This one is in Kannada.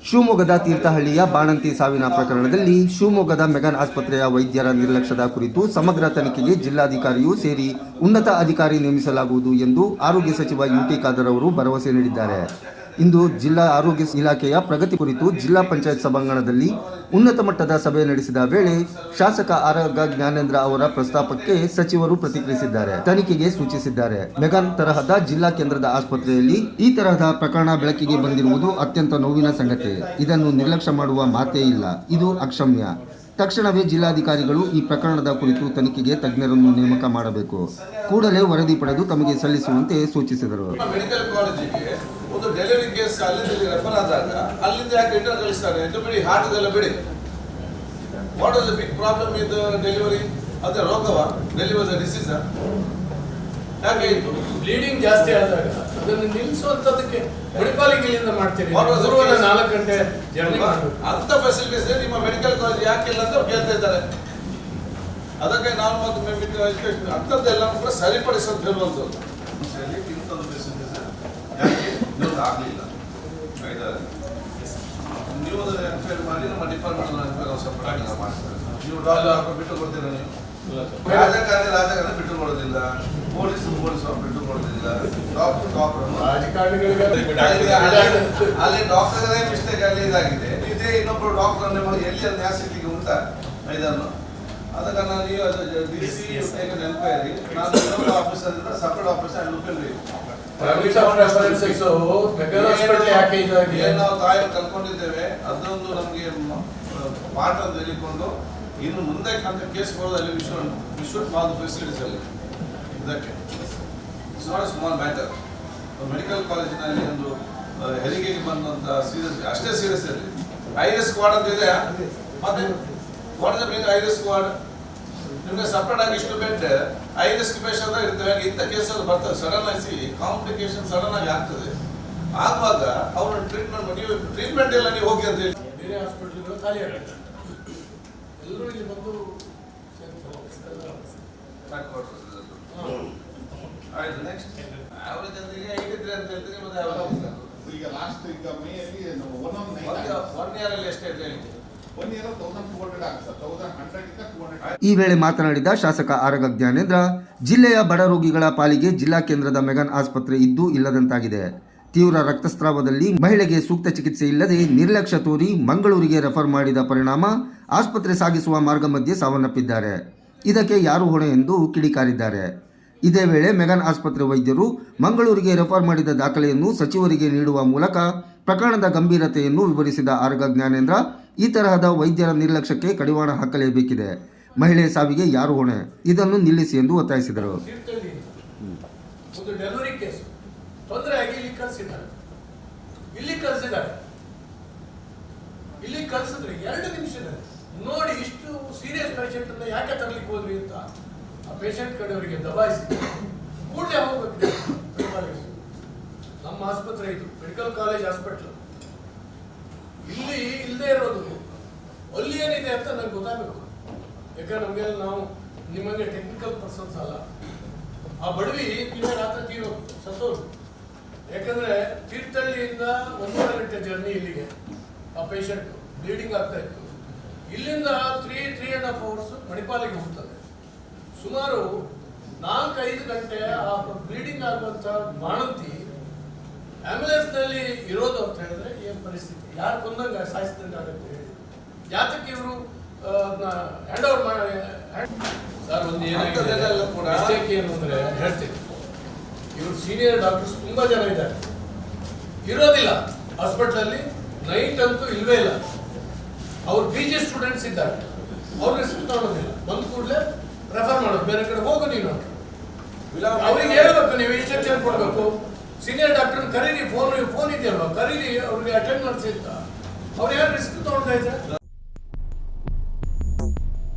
ಶಿವಮೊಗ್ಗದ ತೀರ್ಥಹಳ್ಳಿಯ ಬಾಣಂತಿ ಸಾವಿನ ಪ್ರಕರಣದಲ್ಲಿ ಶಿವಮೊಗ್ಗದ ಮೆಗಾನ್ ಆಸ್ಪತ್ರೆಯ ವೈದ್ಯರ ನಿರ್ಲಕ್ಷ್ಯದ ಕುರಿತು ಸಮಗ್ರ ತನಿಖೆಗೆ ಜಿಲ್ಲಾಧಿಕಾರಿಯೂ ಸೇರಿ ಉನ್ನತ ಅಧಿಕಾರಿ ನೇಮಿಸಲಾಗುವುದು ಎಂದು ಆರೋಗ್ಯ ಸಚಿವ ಯುಟಿ ಖಾದರ್ ಅವರು ಭರವಸೆ ನೀಡಿದ್ದಾರೆ. ಇಂದು ಜಿಲ್ಲಾ ಆರೋಗ್ಯ ಇಲಾಖೆಯ ಪ್ರಗತಿ ಕುರಿತು ಜಿಲ್ಲಾ ಪಂಚಾಯತ್ ಸಭಾಂಗಣದಲ್ಲಿ ಉನ್ನತ ಮಟ್ಟದ ಸಭೆ ನಡೆಸಿದ ವೇಳೆ ಶಾಸಕ ಆರಗ ಜ್ಞಾನೇಂದ್ರ ಅವರ ಪ್ರಸ್ತಾಪಕ್ಕೆ ಸಚಿವರು ಪ್ರತಿಕ್ರಿಯಿಸಿದ್ದಾರೆ. ತನಿಖೆಗೆ ಸೂಚಿಸಿದ್ದಾರೆ. ಮೆಗಾನ್ ತರಹದ ಜಿಲ್ಲಾ ಕೇಂದ್ರದ ಆಸ್ಪತ್ರೆಯಲ್ಲಿ ಈ ತರಹದ ಪ್ರಕರಣ ಬೆಳಕಿಗೆ ಬಂದಿರುವುದು ಅತ್ಯಂತ ನೋವಿನ ಸಂಗತಿ. ಇದನ್ನು ನಿರ್ಲಕ್ಷ್ಯ ಮಾಡುವ ಮಾತೇ ಇಲ್ಲ. ಇದು ಅಕ್ಷಮ್ಯ. ತಕ್ಷಣವೇ ಜಿಲ್ಲಾಧಿಕಾರಿಗಳು ಈ ಪ್ರಕರಣದ ಕುರಿತು ತನಿಖೆಗೆ ತಜ್ಞರನ್ನು ನೇಮಕ ಮಾಡಬೇಕು. ಕೂಡಲೇ ವರದಿ ಪಡೆದು ತಮಗೆ ಸಲ್ಲಿಸುವಂತೆ ಸೂಚಿಸಿದರು. ಒಂದು ಡೆಲಿವರಿ ಕೇಸ್ ಅಲ್ಲಿಂದ ರೆಫರ್ ಆದಾಗ ಅಲ್ಲಿಂದ ಯಾಕೆ ರಿಟರ್ನ್ ಕಳಿಸ್ತಾರೆ? ಬಿಡಿ, ಹಾರ್ಟ್ದೆಲ್ಲ ಬಿಡಿ. What is the big problem with delivery? ಅದೇ ರೋಗವ? ಡೆಲಿವರಿ ಡಿಸೀಸ್ ಯಾಕೆ ಇದು ಬ್ಲೀಡಿಂಗ್ ಜಾಸ್ತಿ ಆದಾಗ ಅದನ್ನು ನಿಲ್ಲಿಸುವಂತದಕ್ಕೆ ಮಣಿಪಾಲಿಗೆ ಇಲ್ಲಿಂದ ಮಾಡ್ತೀರಿ. 4 ಗಂಟೆ ಜರ್ನಿ ಅಂತ ಫೆಸಿಲಿಟೀಸ್ ನಿಮ್ಮ ಮೆಡಿಕಲ್ ಕಾಲೇಜ್ ಯಾಕೆ ಇಲ್ಲ ಅಂತ ಕೇಳ್ತಾ ಇದ್ದಾರೆ. ಅದಕ್ಕೆ ನಾವು ಅಂಥದ್ದೆಲ್ಲ ಕೂಡ ಸರಿಪಡಿಸೋದು ಹೇಳುವಂಥದ್ದು. ಆಗಲಿಲ್ಲ ನೀವು ಅದನ್ನು ಎನ್ಕ್ವೈರಿ ಮಾಡಿ ನಮ್ಮ ಡಿಪಾರ್ಟ್ಮೆಂಟ್ ಮಾಡ್ತಾರೆ. ನೀವು ಡಾಕ್ಟರ್ ಬಿಟ್ಟು ಕೊಡ್ತೀರಾ? ನೀವು ರಾಜಕಾರಣಿ ಬಿಟ್ಟು ಕೊಡೋದಿಲ್ಲ, ಪೊಲೀಸ್ ಬಿಟ್ಟು ಕೊಡೋದಿಲ್ಲ, ಡಾಕ್ಟರ್ ಅಲ್ಲಿ ಡಾಕ್ಟರ್ಗಳೇ ಮಿಸ್ಟೇಕ್ ಅಲ್ಲಿ ಇದಾಗಿದೆ. ಇದೇ ಇನ್ನೊಬ್ಬರು ಡಾಕ್ಟರ್ ಎಲ್ಲಿ ಅದು ನ್ಯಾಯ ಸಿಗ್ಲಿಕ್ಕೆ ಉಂಟಾ ಇದನ್ನು? ಅದಕ್ಕೆ ನಾನು ನೀವು ಡಿ.ಸಿ ಎನ್ಕ್ವೈರಿ ನಾನು ಇನ್ನೊಬ್ಬ ಆಫೀಸರ್ ಸಪರೇಟ್ ಆಫೀಸರ್ ನಾವು ತಾಯಿ ಕಲ್ಕೊಂಡಿದ್ದೇವೆ. ಅದೊಂದು ನಮಗೆ ಪಾಠ ಅಂತ ಹೇಳಿಕೊಂಡು ಇನ್ನು ಮುಂದೆ ಕೇಸ್ ಬರೋದಲ್ಲಿ ವಿಶುಡ್ ಮಾಲ್ ಫೆಸಿಲಿಟೀಸ್ ಅಲ್ಲಿ ಇದಕ್ಕೆ it's not small matter. Medical ಕಾಲೇಜಿನಲ್ಲಿ ಒಂದು ಹೆರಿಗೆಗೆ ಬಂದಂತ ಸೀರಿಯಸ್, ಅಷ್ಟೇ ಸೀರಿಯಸ್ ಅಲ್ಲಿ ಐರಿಸ್ ಸ್ಕ್ವಾಡ್ ಅಂತ ಇದೆ. ಮತ್ತೆ what is the meaning iris squad? ನಿಮಗೆ ಸಪರೇಟ್ ಆಗಿ ಇಷ್ಟು ಬೆಡ್ ಐ ರಿಸ್ಕ್ ಪೇಷಂಟ್ ಇರ್ತವೆ. ಇಂಥ ಕೇಸಲ್ಲಿ ಬರ್ತದೆ ಸಡನ್ ಆಗಿ ಕಾಂಪ್ಲಿಕೇಶನ್ ಸಡನ್ ಆಗಿ ಆಗ್ತದೆ. ಆಗುವಾಗ ಅವ್ರನ್ನ ಟ್ರೀಟ್ಮೆಂಟ್ ನೀವು ಟ್ರೀಟ್ಮೆಂಟ್ ಎಲ್ಲ ನೀವು ಹೋಗಿ ಅಂತ ಹೇಳಿ ಬೇರೆ ಹಾಸ್ಪಿಟಲ್ಗಳು ಖಾಲಿ ಆಗುತ್ತೆ. ಎಲ್ಲರೂ ಇಲ್ಲಿ ಬಂದು ಆಯ್ತು. ನೆಕ್ಸ್ಟ್ ಅವರ ಜನರಿಗೆ ಹೇಗಿದ್ರೆ ಅಂತ ಹೇಳ್ತೀನಿ. ಮತ್ತೆ ಈಗ ಲಾಸ್ಟ್ ಈಗ ಮೇ ಅಲ್ಲಿ 1 ಇಯರ್ ಅಲ್ಲಿ ಎಷ್ಟೇ ಹೇಳಿ ಈ ವೇಳೆ ಮಾತನಾಡಿದ ಶಾಸಕ ಆರಗ ಜ್ಞಾನೇಂದ್ರ, ಜಿಲ್ಲೆಯ ಬಡ ರೋಗಿಗಳ ಪಾಲಿಗೆ ಜಿಲ್ಲಾ ಕೇಂದ್ರದ ಮೆಗಾನ್ ಆಸ್ಪತ್ರೆ ಇದ್ದು ಇಲ್ಲದಂತಾಗಿದೆ. ತೀವ್ರ ರಕ್ತಸ್ರಾವದಲ್ಲಿ ಮಹಿಳೆಗೆ ಸೂಕ್ತ ಚಿಕಿತ್ಸೆ ಇಲ್ಲದೆ ನಿರ್ಲಕ್ಷ್ಯ ತೋರಿ ಮಂಗಳೂರಿಗೆ ರೆಫರ್ ಮಾಡಿದ ಪರಿಣಾಮ ಆಸ್ಪತ್ರೆ ಸಾಗಿಸುವ ಮಾರ್ಗ ಮಧ್ಯೆ ಸಾವನ್ನಪ್ಪಿದ್ದಾರೆ. ಇದಕ್ಕೆ ಯಾರು ಹೊಣೆ ಎಂದು ಕಿಡಿಕಾರಿದ್ದಾರೆ. ಇದೇ ವೇಳೆ ಮೆಗಾನ್ ಆಸ್ಪತ್ರೆ ವೈದ್ಯರು ಮಂಗಳೂರಿಗೆ ರೆಫರ್ ಮಾಡಿದ ದಾಖಲೆಯನ್ನು ಸಚಿವರಿಗೆ ನೀಡುವ ಮೂಲಕ ಪ್ರಕರಣದ ಗಂಭೀರತೆಯನ್ನು ವಿವರಿಸಿದ ಆರಗ ಜ್ಞಾನೇಂದ್ರ, ಈ ತರಹದ ವೈದ್ಯರ ನಿರ್ಲಕ್ಷ್ಯಕ್ಕೆ ಕಡಿವಾಣ ಹಾಕಲೇಬೇಕಿದೆ. ಮಹಿಳೆ ಸಾವಿಗೆ ಯಾರು ಹೊಣೆ? ಇದನ್ನು ನಿಲ್ಲಿಸಿ ಎಂದು ಒತ್ತಾಯಿಸಿದರು. ಡೆಲಿವರಿ ಕೇಸ್ ತೊಂದರೆ ಆಗಿ ಇಲ್ಲಿ ಕಳಿಸಿದ್ರೆ 2 ನಿಮಿಷದಲ್ಲಿ ನೋಡಿ ಇಷ್ಟು ಸೀರಿಯಸ್ ಪೇಷಂಟ್ ಅನ್ನ ಯಾಕೆ ತರಲಿಕ್ಕೆ ಹೋದ್ರಿ ಅಂತ ಆ ಪೇಷಂಟ್ ಕಡೆಯವರಿಗೆ ದಬಾಯಿಸಿ ಕೂಡಲೇ ಹೋಗ್ಬೇಕು. ನಮ್ಮ ಆಸ್ಪತ್ರೆ ಇದು ಮೆಡಿಕಲ್ ಕಾಲೇಜ್ ಹಾಸ್ಪಿಟಲ್. ಇಲ್ಲಿ ಇಲ್ಲದೆ ಇರೋದು ಅಲ್ಲಿ ಏನಿದೆ ಅಂತ ನನಗೆ ಗೊತ್ತಾಗಬೇಕು. ಯಾಕಂದ್ರೆ ನಮಗೆಲ್ಲ ನಾವು ನಿಮಗೆ ಟೆಕ್ನಿಕಲ್ ಪರ್ಸನ್ಸ್ ಅಲ್ಲ. ಆ ಬಡವಿ ರಾತ್ರಿ ಸತ್ತೋರು. ಯಾಕಂದ್ರೆ ತೀರ್ಥಹಳ್ಳಿಯಿಂದ 1.5 ಗಂಟೆ ಜರ್ನಿ ಇಲ್ಲಿಗೆ ಆ ಪೇಷಂಟ್ ಬ್ಲೀಡಿಂಗ್ ಆಗ್ತಾ ಇತ್ತು. ಇಲ್ಲಿಂದ 3.5 ಅವರ್ಸ್ ಮಣಿಪಾಲಿಗೆ ಹೋಗ್ತದೆ. ಸುಮಾರು 4-5 ಗಂಟೆ ಆ ಬ್ಲೀಡಿಂಗ್ ಆಗುವಂತ ಬಾಣಂತಿ ಆಂಬ್ಯುಲೆನ್ಸ್ ನಲ್ಲಿ ಇರೋದು ಅಂತ ಹೇಳಿದ್ರೆ ಏನ್ ಪರಿಸ್ಥಿತಿ? ಯಾರು ಕೊಂದಂಗ ಸಾಯಿಸಿದಂಗ ಆಗುತ್ತೆ? ಯಾತಕ್ಕೆ ಇವರು ಹ್ಯಾಂಡ್ ಓವರ್ ಮಾಡಿ ಸರ್ ಒಂದು ಏನಾಗಿದೆ ಏನು ಅಂದ್ರೆ ಹೇಳ್ತೀನಿ, ಇವರು ಸೀನಿಯರ್ ಡಾಕ್ಟರ್ಸ್ ತುಂಬಾ ಜನ ಇದ್ದಾರೆ, ಇರೋದಿಲ್ಲ ಹಾಸ್ಪಿಟಲ್ ಅಲ್ಲಿ. ನೈಟ್ ಅಂತೂ ಇಲ್ವೇ ಇಲ್ಲ. ಅವ್ರು PG ಸ್ಟೂಡೆಂಟ್ಸ್ ಇದ್ದಾರೆ, ಅವ್ರು ರಿಸ್ಕ್ ತಗೊಳ್ಳೋದಿಲ್ಲ. ಬಂದ ಕೂಡಲೇ ರೆಫರ್ ಮಾಡೋದು, ಬೇರೆ ಕಡೆ ಹೋಗು ನೀನು. ಅವ್ರಿಗೆ ಹೇಳ್ಬೇಕು, ನೀವು ಇನ್ಸ್ಟ್ರಕ್ಷನ್ ಕೊಡ್ಬೇಕು. ಸೀನಿಯರ್ ಡಾಕ್ಟರ್ ಕರೀರಿ, ಫೋನ್ ಇದೆಯಲ್ವಾ, ಕರೀರಿ, ಅವ್ರಿಗೆ ಅಟೆಂಡ್ ಮಾಡಿಸಿ ಅಂತ. ಅವ್ರು ಯಾರು ರಿಸ್ಕ್ ತಗೊಳ್ತಾ ಇದ್ದಾರೆ?